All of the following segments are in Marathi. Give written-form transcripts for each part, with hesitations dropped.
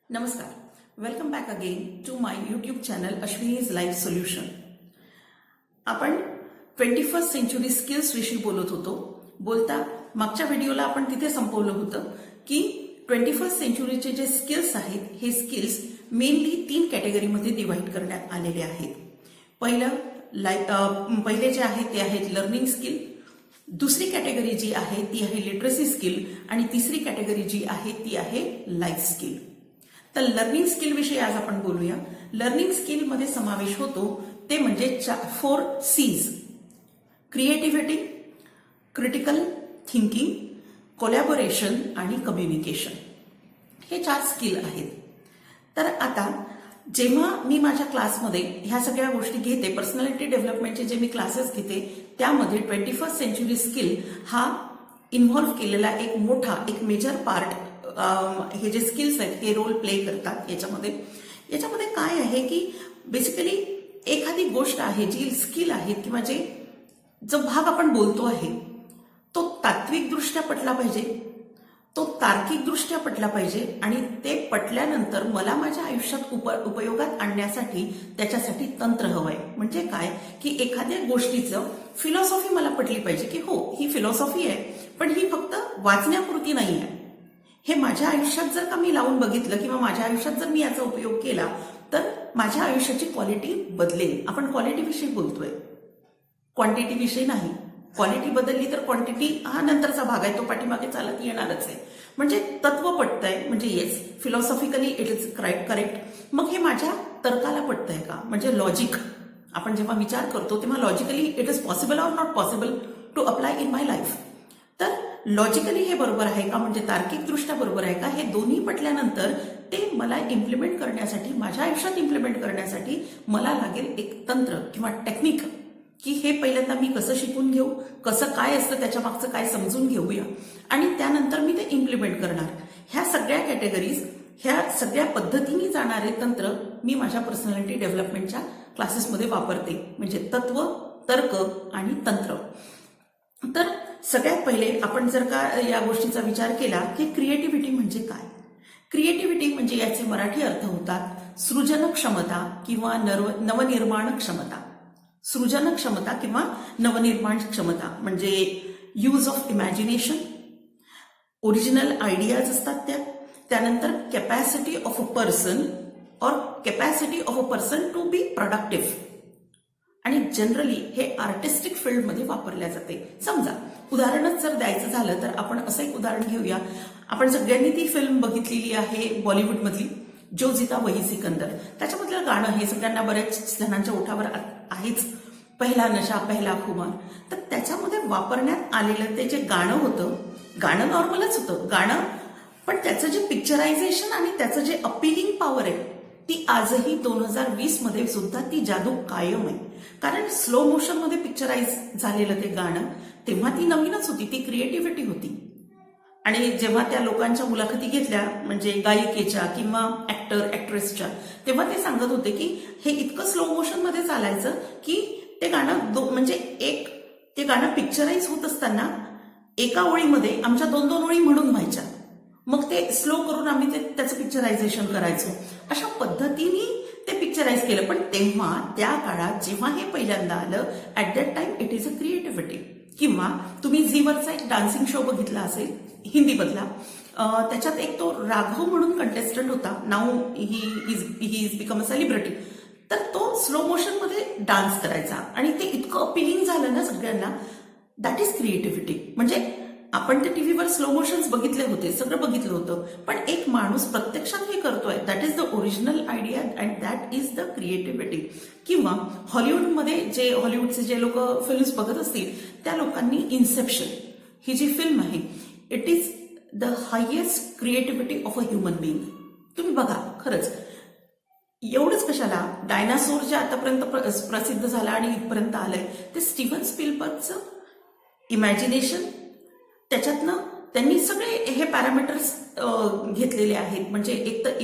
नमस्कार. Welcome back again to my YouTube channel Ashwini's life solution. आपण 21st सेंचुरी स्किल्स विषयी बोलत होतो. मागच्या व्हिडिओला आपण तिथे संपवलं होतं की 21st सेंचुरीचे जे स्किल्स आहेत हे स्किल्स मेनली 3 कॅटेगरीमध्ये डिव्हाइड करण्यात आलेले आहेत. पहिले जे आहे ते आहेत लर्निंग स्किल, दुसरी कॅटेगरी जी आहे ती आहे लिटरसी स्किल आणि तिसरी कॅटेगरी जी आहे ती आहे लाईफ स्किल. तर लर्निंग स्किल विषयी आज आपण बोलूया. लर्निंग स्किल मध्ये समावेश होतो ते म्हणजे 4 C's: creativity, critical thinking, collaboration आणि कम्युनिकेशन. हे 4 स्किल आहेत. तर आता जेव्हा मी माझ्या क्लासमध्ये ह्या सगळ्या गोष्टी घेते, पर्सनॅलिटी डेव्हलपमेंटचे जे मी क्लासेस घेते त्यामध्ये 21st सेंचुरी स्किल हा इन्व्हॉल्व्ह केलेला एक मोठा मेजर पार्ट हे जे स्किल्स आहेत हे रोल प्ले करतात. याच्यामध्ये काय आहे की बेसिकली एखादी गोष्ट आहे जी स्किल आहे किंवा जो भाग आपण बोलतो आहे तो तात्विकदृष्ट्या पटला पाहिजे, तो तार्किकदृष्ट्या पटला पाहिजे आणि ते पटल्यानंतर मला माझ्या आयुष्यात उपयोगात आणण्यासाठी त्याच्यासाठी तंत्र हवंय. म्हणजे काय की एखाद्या गोष्टीचं फिलॉसॉफी मला पटली पाहिजे की हो ही फिलॉसॉफी आहे पण ही फक्त वाचण्यापुरती नाही आहे. हे माझ्या आयुष्यात जर का मी लावून बघितलं किंवा माझ्या आयुष्यात जर मी याचा उपयोग केला तर माझ्या आयुष्याची क्वालिटी बदलेल. आपण क्वालिटी विषयी बोलतोय, क्वांटिटी विषयी नाही. क्वालिटी बदलली तर क्वांटिटी हा नंतरचा भाग आहे, तो पाठीमागे चालत येणारच आहे. म्हणजे तत्व पटतंय म्हणजे येस फिलॉसॉफिकली इट इज करेक्ट. मग हे माझ्या तर्काला पटतंय का, म्हणजे लॉजिक. आपण जेव्हा विचार करतो तेव्हा logically it is possible or not possible to apply in my life. तर लॉजिकली हे बरोबर आहे का, म्हणजे तार्किकदृष्ट्या बरोबर आहे का, हे दोन्ही पटल्यानंतर ते मला इम्प्लिमेंट करण्यासाठी, माझ्या आयुष्यात इम्प्लिमेंट करण्यासाठी मला लागेल एक तंत्र किंवा टेक्निक की हे पहिल्यांदा मी कसं शिकून घेऊ, कसं काय असतं त्याच्या मागचं काय समजून घेऊया आणि त्यानंतर मी ते इम्प्लिमेंट करणार. ह्या सगळ्या कॅटेगरीज, ह्या सगळ्या पद्धतीने जाणारे तंत्र मी माझ्या पर्सनॅलिटी डेव्हलपमेंटच्या क्लासेसमध्ये वापरते. म्हणजे तत्व, तर्क आणि तंत्र. तर सगळ्यात पहिले आपण जर का या गोष्टीचा विचार केला की क्रिएटिव्हिटी म्हणजे काय. क्रिएटिव्हिटी म्हणजे याचे मराठी अर्थ होतात सृजन क्षमता किंवा नवनिर्माण क्षमता. सृजन क्षमता किंवा नवनिर्माण क्षमता म्हणजे use of imagination, original ideas असतात त्यानंतर कॅपॅसिटी ऑफ अ पर्सन और capacity of a person to be productive. आणि जनरली हे आर्टिस्टिक फील्डमध्ये वापरल्या जाते. समजा उदाहरणच जर द्यायचं झालं तर आपण असं एक उदाहरण घेऊया. आपण सगळ्यांनी ती फिल्म बघितलेली आहे बॉलिवूडमधली जो जीता वही सिकंदर. त्याच्यामधलं गाणं हे सगळ्यांना बऱ्याच जणांच्या ओठावर आहेच, पहिला नशा पहिला खुमार. तर त्याच्यामध्ये वापरण्यात आलेलं ते जे गाणं होतं, गाणं नॉर्मलच होतं गाणं, पण त्याचं जे पिक्चरायझेशन आणि त्याचं जे अपिलिंग पॉवर आहे ती आजही 2020 मध्ये सुद्धा ती जादू कायम आहे. कारण स्लो मोशन मध्ये पिक्चराइज झालेलं ते गाणं तेव्हा ती नवीनच होती, ती क्रिएटिव्हिटी होती. आणि जेव्हा त्या लोकांच्या मुलाखती घेतल्या म्हणजे गायिकेच्या किंवा ऍक्ट्रेसच्या, तेव्हा ते सांगत होते की हे इतकं स्लो मोशन मध्ये चालायचं की ते गाणं म्हणजे ते गाणं पिक्चराइज होत असताना एका ओळीमध्ये आमच्या 2-2 ओळी म्हणून व्हायच्या. मग ते स्लो करून आम्ही त्याचं पिक्चरायझेशन करायचो. अशा पद्धतीने ते पिक्चराइज केलं. पण तेव्हा त्या काळात जेव्हा हे पहिल्यांदा आलं at that time it is a creativity. किंवा तुम्ही झीवरचा एक डान्सिंग शो बघितला असेल हिंदीमधला, त्याच्यात एक तो राघव म्हणून कंटेस्टंट होता. Now he is become a celebrity. तर तो स्लो मोशन मध्ये डान्स करायचा आणि ते इतकं अपिलिंग झालं ना सगळ्यांना. That is creativity. म्हणजे आपण ते टीव्हीवर स्लो मोशन्स बघितले होते, सगळं बघितलं होतं, पण एक माणूस प्रत्यक्षात हे करतोय, that is the original idea and that is the creativity. किंवा हॉलिवूडमध्ये हॉलिवूडचे जे लोक फिल्म्स बघत असतील त्या लोकांनी इन्सेप्शन ही जी फिल्म आहे it is the highest creativity of a human being. तुम्ही बघा खरंच एवढंच कशाला, डायनासोर जे आतापर्यंत प्रसिद्ध झाला आणि इथपर्यंत आलंय ते स्टीव्हन स्पिलबर्गचं इमॅजिनेशन, त्याच्यातनं त्यांनी सगळे हे पॅरामीटर्स घेतलेले आहेत. म्हणजे एक तर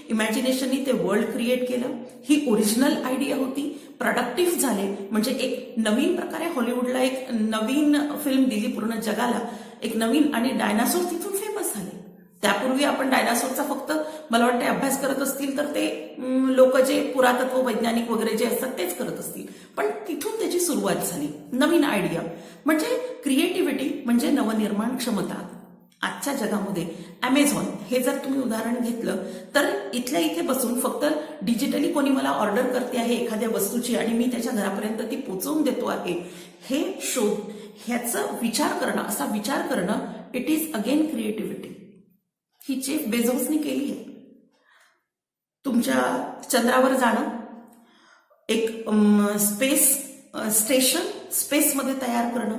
इमॅजिनेशननी ते वर्ल्ड क्रिएट केलं, ही ओरिजिनल आयडिया होती, प्रोडक्टिव्ह झाले. म्हणजे एक नवीन प्रकारे हॉलिवूडला एक नवीन फिल्म दिली पूर्ण जगाला, एक नवीन, आणि डायनासोर तिथून फेमस झाले. त्यापूर्वी आपण डायनासोरचा फक्त मला वाटतं अभ्यास करत असतील तर ते लोक जे पुरातत्व वैज्ञानिक वगैरे जे असतात तेच करत असतील. पण तिथून त्याची सुरुवात झाली. नवीन आयडिया म्हणजे क्रिएटिव्हिटी म्हणजे नवनिर्माण क्षमता. आजच्या जगामध्ये अमेझॉन हे जर तुम्ही उदाहरण घेतलं तर इथल्या इथे बसून फक्त डिजिटली कोणी मला ऑर्डर करते आहे एखाद्या वस्तूची आणि मी त्याच्या घरापर्यंत ती पोचवून देतो आहे हे शोध ह्याचा विचार करणं, असा विचार करणं, इट इज अगेन क्रिएटिव्हिटी. ही जेफ बेझोसने केली आहे. तुमच्या चंद्रावर जाणं, एक स्पेस स्टेशन स्पेसमध्ये तयार करणं,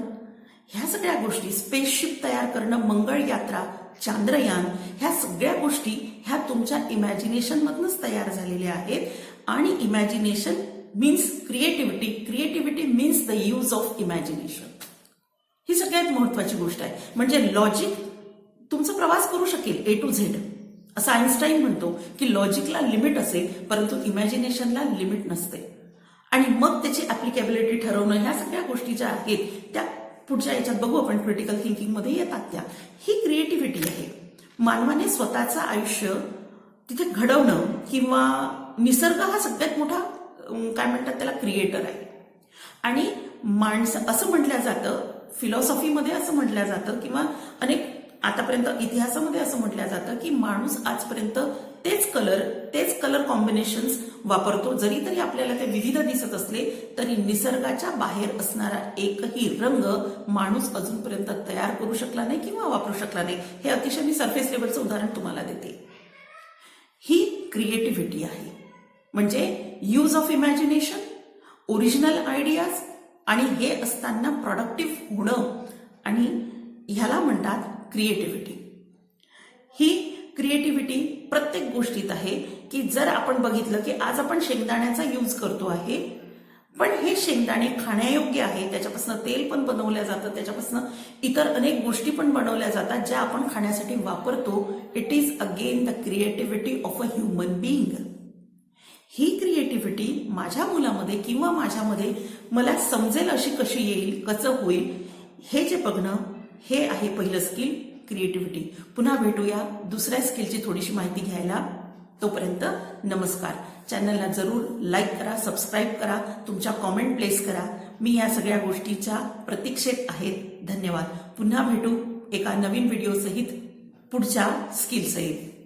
ह्या सगळ्या गोष्टी, स्पेसशिप तयार करणं, मंगळ यात्रा, चांद्रयान, ह्या सगळ्या गोष्टी ह्या तुमच्या इमॅजिनेशन मधूनच तयार झालेल्या आहेत. आणि imagination means creativity, creativity means the use of imagination. ही सगळ्यात महत्वाची गोष्ट आहे. म्हणजे लॉजिक तुमचा प्रवास करू शकेल ए टू झेड. असं आईन्स्टाईन म्हणतो की लॉजिकला लिमिट असेल परंतु इमॅजिनेशनला लिमिट नसते. आणि मग त्याची ऍप्लिकेबिलिटी ठरवणं, ह्या सगळ्या गोष्टी ज्या आहेत त्या पुढच्या याच्यात बघू आपण, क्रिटिकल थिंकिंग मध्ये येतात त्या. ही क्रिएटिव्हिटी आहे. मानवाने स्वतःचं आयुष्य तिथे घडवणं किंवा निसर्ग हा सगळ्यात मोठा काय म्हणतात त्याला क्रिएटर आहे. आणि माणसं असं म्हटलं जातं, फिलॉसॉफीमध्ये असं म्हटलं जातं किंवा अनेक आतापर्यंत इतिहासामध्ये असं म्हटलं जातं की माणूस आजपर्यंत तेच कलर कॉम्बिनेशन्स वापरतो. जरी तरी आपल्याला ते विविध दिसत असले तरी निसर्गाच्या बाहेर असणारा एकही रंग माणूस अजूनपर्यंत तयार करू शकला नाही किंवा वापरू शकला नाही. हे अतिशय मी सरफेस लेवलचं उदाहरण तुम्हाला देते. ही क्रिएटिव्हिटी आहे. म्हणजे use of imagination, original ideas, आणि हे असताना प्रोडक्टिव्ह होणं, आणि ह्याला म्हणतात क्रिएटिव्हिटी. ही क्रिएटिव्हिटी प्रत्येक गोष्टीत आहे की जर आपण बघितलं की आज आपण शेंगदाण्याचा यूज करतो आहे, पण हे शेंगदाणे खाण्यायोग्य आहे, त्याच्यापासून तेल पण बनवलं जातं, त्याच्यापासून इतर अनेक गोष्टी पण बनवल्या जातात ज्या आपण खाण्यासाठी वापरतो. It is again the creativity of a human being. He creativity माझ्या मुलामध्ये किंवा माझ्यामध्ये मला समजेल अशी कशी येईल, कसं होईल, हे जे बघणं, हे आहे पहिलं स्किल, क्रिएटिव्हिटी. पुन्हा भेटूया दुसऱ्या स्किलची थोडीशी माहिती घ्यायला. तोपर्यंत नमस्कार. चॅनलला जरूर लाईक करा, सबस्क्राईब करा, तुमच्या कॉमेंट प्लेस करा. मी या सगळ्या गोष्टीच्या प्रतीक्षेत आहेत. धन्यवाद. पुन्हा भेटू एका नवीन व्हिडिओ सहित, पुढच्या स्किल सहित.